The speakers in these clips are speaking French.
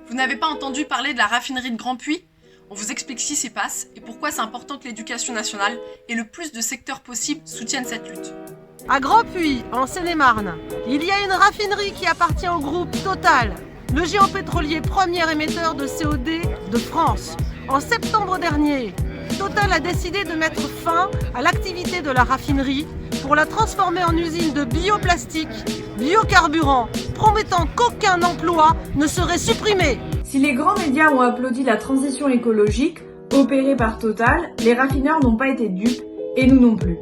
Vous n'avez pas entendu parler de la raffinerie de Grand Puy ? On vous explique ce qui s'y passe et pourquoi c'est important que l'éducation nationale et le plus de secteurs possible soutiennent cette lutte. À Grand Puy, en Seine-et-Marne, il y a une raffinerie qui appartient au groupe Total, le géant pétrolier premier émetteur de CO2 de France. En septembre dernier, Total a décidé de mettre fin à l'activité de la raffinerie pour la transformer en usine de bioplastique, biocarburant, promettant qu'aucun emploi ne serait supprimé. Si les grands médias ont applaudi la transition écologique opérée par Total, les raffineurs n'ont pas été dupes et nous non plus.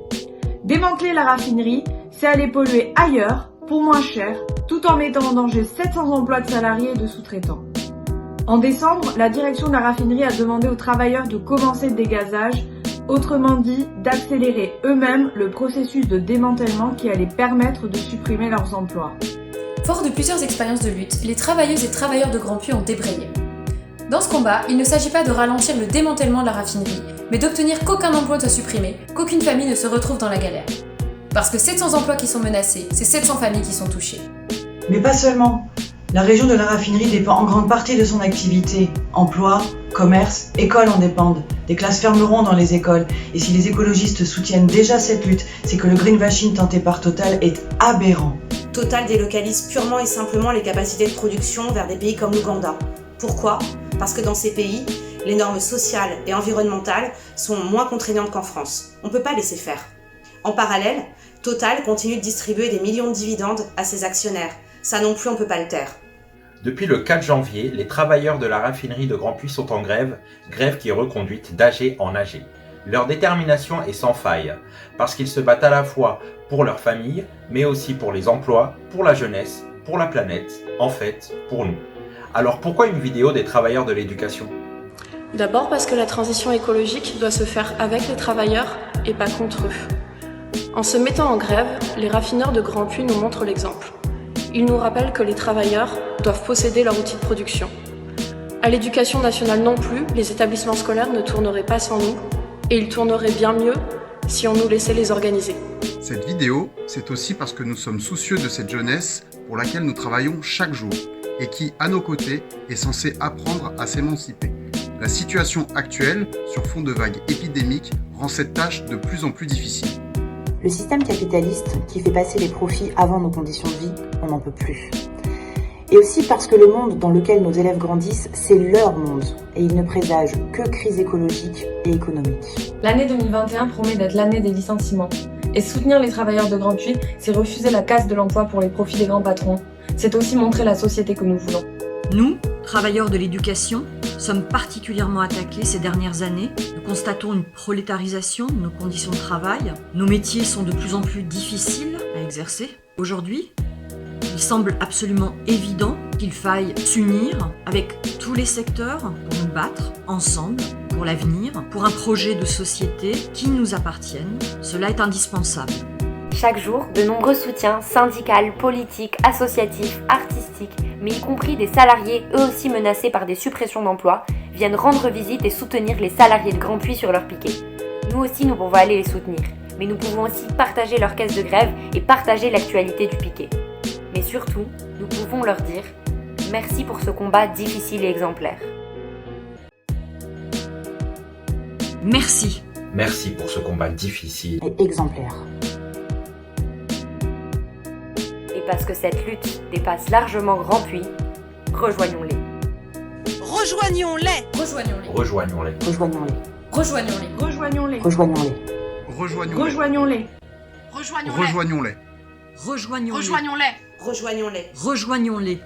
Démanteler la raffinerie, c'est aller polluer ailleurs, pour moins cher, tout en mettant en danger 700 emplois de salariés et de sous-traitants. En décembre, la direction de la raffinerie a demandé aux travailleurs de commencer le dégazage, autrement dit, d'accélérer eux-mêmes le processus de démantèlement qui allait permettre de supprimer leurs emplois. Fort de plusieurs expériences de lutte, les travailleuses et travailleurs de Grand Puy ont débrayé. Dans ce combat, il ne s'agit pas de ralentir le démantèlement de la raffinerie, mais d'obtenir qu'aucun emploi ne soit supprimé, qu'aucune famille ne se retrouve dans la galère. Parce que 700 emplois qui sont menacés, c'est 700 familles qui sont touchées. Mais pas seulement. La région de la raffinerie dépend en grande partie de son activité. Emploi, commerce, écoles en dépendent. Des classes fermeront dans les écoles. Et si les écologistes soutiennent déjà cette lutte, c'est que le greenwashing tenté par Total est aberrant. Total délocalise purement et simplement les capacités de production vers des pays comme l'Ouganda. Pourquoi ? Parce que dans ces pays, les normes sociales et environnementales sont moins contraignantes qu'en France. On ne peut pas laisser faire. En parallèle, Total continue de distribuer des millions de dividendes à ses actionnaires. Ça non plus, on ne peut pas le taire. Depuis le 4 janvier, les travailleurs de la raffinerie de Grand Puy sont en grève qui est reconduite d'AG en AG. Leur détermination est sans faille, parce qu'ils se battent à la fois pour leur famille, mais aussi pour les emplois, pour la jeunesse, pour la planète, en fait, pour nous. Alors pourquoi une vidéo des travailleurs de l'éducation ? D'abord parce que la transition écologique doit se faire avec les travailleurs et pas contre eux. En se mettant en grève, les raffineurs de Grand Puy nous montrent l'exemple. Ils nous rappellent que les travailleurs doivent posséder leur outil de production. À l'éducation nationale non plus, les établissements scolaires ne tourneraient pas sans nous, et ils tourneraient bien mieux si on nous laissait les organiser. Cette vidéo, c'est aussi parce que nous sommes soucieux de cette jeunesse pour laquelle nous travaillons chaque jour et qui, à nos côtés, est censée apprendre à s'émanciper. La situation actuelle, sur fond de vagues épidémiques, rend cette tâche de plus en plus difficile. Le système capitaliste qui fait passer les profits avant nos conditions de vie, on n'en peut plus. Et aussi parce que le monde dans lequel nos élèves grandissent, c'est leur monde, et ils ne présagent que crise écologique et économique. L'année 2021 promet d'être l'année des licenciements. Et soutenir les travailleurs de Grand Puy, c'est refuser la casse de l'emploi pour les profits des grands patrons. C'est aussi montrer la société que nous voulons. Nous, travailleurs de l'éducation, sommes particulièrement attaqués ces dernières années. Nous constatons une prolétarisation de nos conditions de travail. Nos métiers sont de plus en plus difficiles à exercer. Aujourd'hui, il semble absolument évident qu'il faille s'unir avec tous les secteurs pour nous battre ensemble pour l'avenir, pour un projet de société qui nous appartienne. Cela est indispensable. Chaque jour, de nombreux soutiens syndicaux, politiques, associatifs, artistiques, mais y compris des salariés eux aussi menacés par des suppressions d'emplois, viennent rendre visite et soutenir les salariés de Grand Puy sur leur piquet. Nous aussi, nous pouvons aller les soutenir, mais nous pouvons aussi partager leur caisse de grève et partager l'actualité du piquet. Mais surtout, nous pouvons leur dire merci pour ce combat difficile et exemplaire. Merci. Merci pour ce combat difficile et exemplaire. Et parce que cette lutte dépasse largement Grand Puy, rejoignons-les. Rejoignons-les. Rejoignons-les. Rejoignons-les. Rejoignons-les. Rejoignons-les. Rejoignons-les. Rejoignons-les. Rejoignons-les. Rejoignons-les. Rejoignons-les. Rejoignons-les. Rejoignons-les. Rejoignons-les. Rejoignons-les.